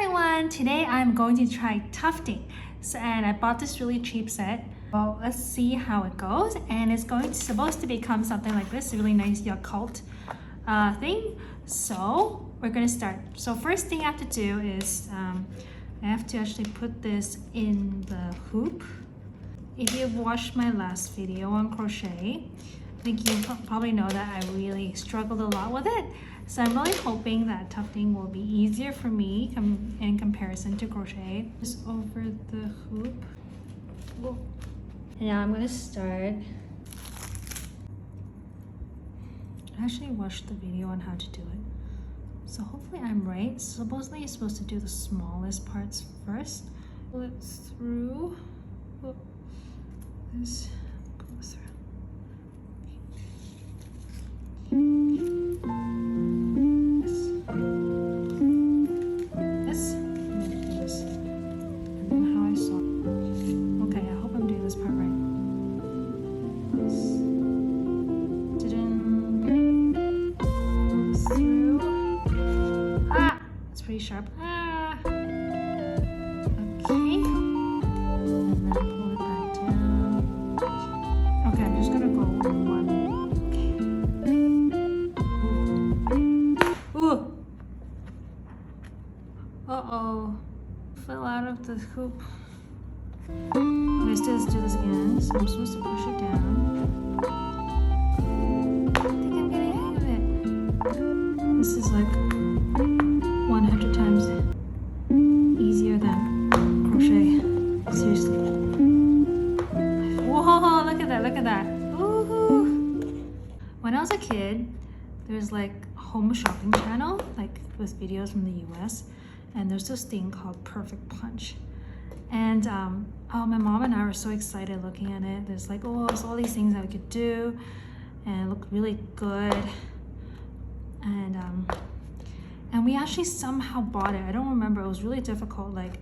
everyone! Today I'm going to try tufting. And I bought this really cheap set. Well, let's see how it goes. And it's supposed to become something like this, a really nice Yakult thing. So we're gonna start. So first thing I have to do is I have to actually put this in the hoop. If you've watched my last video on crochet, I think you probably know that I really struggled a lot with it. So I'm really hoping that tufting will be easier for me in comparison to crochet. Just over the hoop. Whoa. And now I'm gonna start. I actually watched the video on how to do it. So hopefully I'm right. Supposedly you're supposed to do the smallest parts first. Pull it through. Whoa. This goes through. Pretty sharp. Okay. And then pull it back down. Okay, I'm just gonna go one. Okay. Ooh. Uh-oh. Fell out of the hoop. Let's just do this again. So I'm supposed to push it down. I think I'm getting the hang of it. This is like 100 times easier than crochet. Seriously. Whoa, look at that, look at that. Woohoo! When I was a kid, there was like a home shopping channel, like with videos from the US, and there's this thing called Perfect Punch. And oh, my mom and I were so excited looking at it. There's like, oh, there's all these things that we could do, and it looked really good. And we actually somehow bought it. I don't remember. It was really difficult. Like,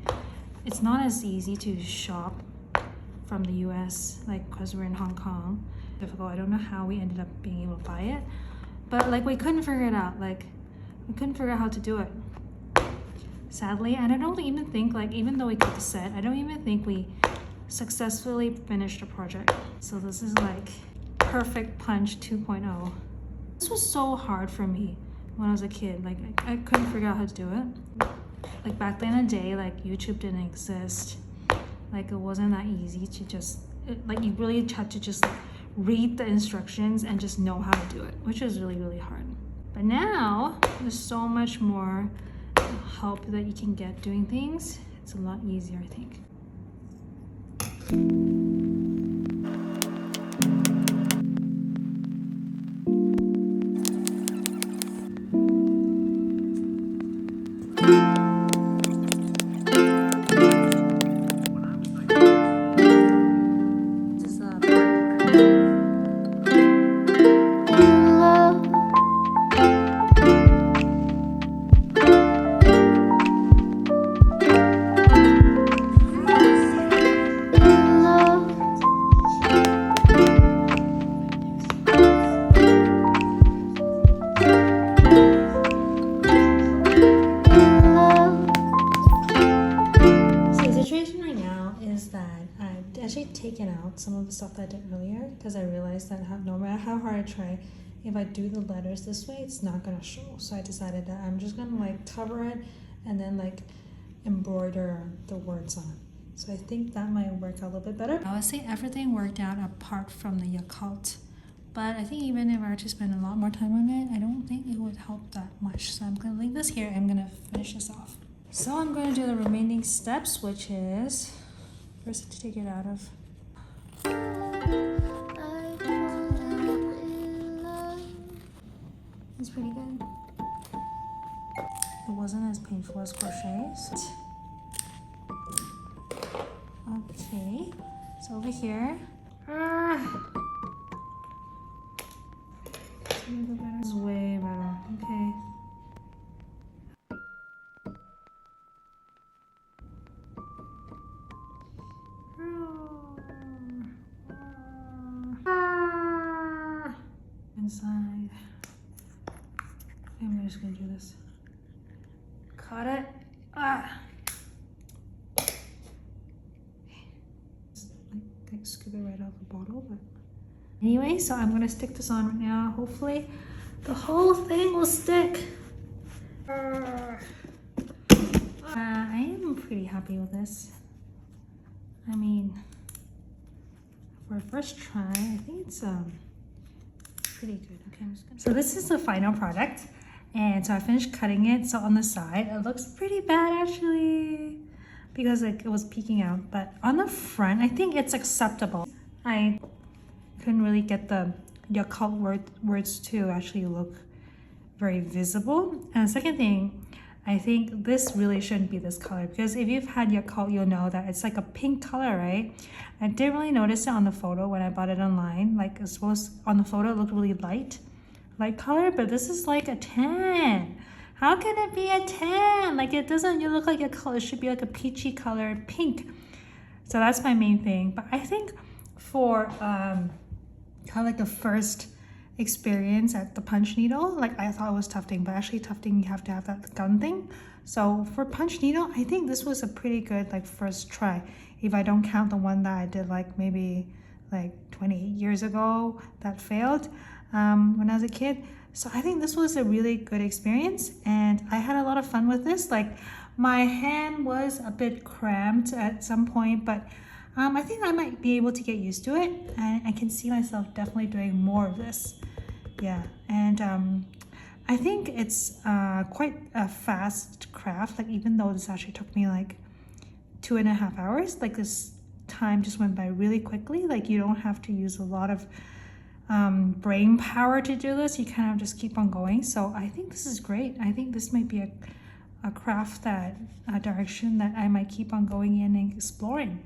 it's not as easy to shop from the US, like, because we're in Hong Kong. Difficult. I don't know how we ended up being able to buy it. But, like, we couldn't figure it out. Like, we couldn't figure out how to do it. Sadly, and I don't even think, like, even though we got the set, I don't even think we successfully finished the project. So this is, like, Perfect Punch 2.0. This was so hard for me when I was a kid. Like, I couldn't figure out how to do it. Like, back then in the day, like, YouTube didn't exist. Like, it wasn't that easy to just, like, you really had to just, like, read the instructions and just know how to do it, which is really, really hard. But now, there's so much more help that you can get doing things. It's a lot easier, I think. Actually taken out some of the stuff that I did earlier because I realized that no matter how hard I try, if I do the letters this way, it's not gonna show. So I decided that I'm just gonna like cover it and then like embroider the words on it. So I think that might work out a little bit better. I would say everything worked out apart from the Yakult, but I think even if I were to spend a lot more time on it, I don't think it would help that much. So I'm gonna leave this here and I'm gonna finish this off. So I'm gonna do the remaining steps, which is first to take it out of. It's pretty good. It wasn't as painful as crochet. So. Okay, so over here. This is way better. Okay. Inside. I'm just gonna do this. Cut it. Like scoop it right out of the bottle, but anyway, so I'm gonna stick this on right now. Hopefully the whole thing will stick. I am pretty happy with this. I mean, for a first try, I think it's pretty good. Okay, I'm just gonna... So this is the final product, and so I finished cutting it. So on the side, it looks pretty bad actually, because like it was peeking out. But on the front, I think it's acceptable. I couldn't really get the Yakult words to actually look very visible. And the second thing, I think this really shouldn't be this color, because if you've had Yakult, you'll know that it's like a pink color, right? I didn't really notice it on the photo when I bought it online. Like it's supposed, on the photo it looked really light color, but this is like a tan. How can it be a tan? Like it doesn't look like a color. It should be like a peachy color, pink. So that's my main thing. But I think for kind of like the first experience at the punch needle, like I thought it was tufting, but actually tufting you have to have that gun thing. So for punch needle, I think this was a pretty good like first try, if I don't count the one that I did like maybe like 28 years ago that failed when I was a kid. So I think this was a really good experience, and I had a lot of fun with this. Like my hand was a bit cramped at some point, but I think I might be able to get used to it, and I can see myself definitely doing more of this. Yeah, and I think it's quite a fast craft. Like even though this actually took me like 2.5 hours, like this time just went by really quickly. Like you don't have to use a lot of brain power to do this. You kind of just keep on going. So I think this is great. I think this might be a craft that a direction that I might keep on going in and exploring.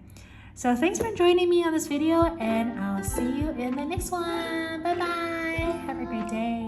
So thanks for joining me on this video, and I'll see you in the next one. Bye bye. Have a great day.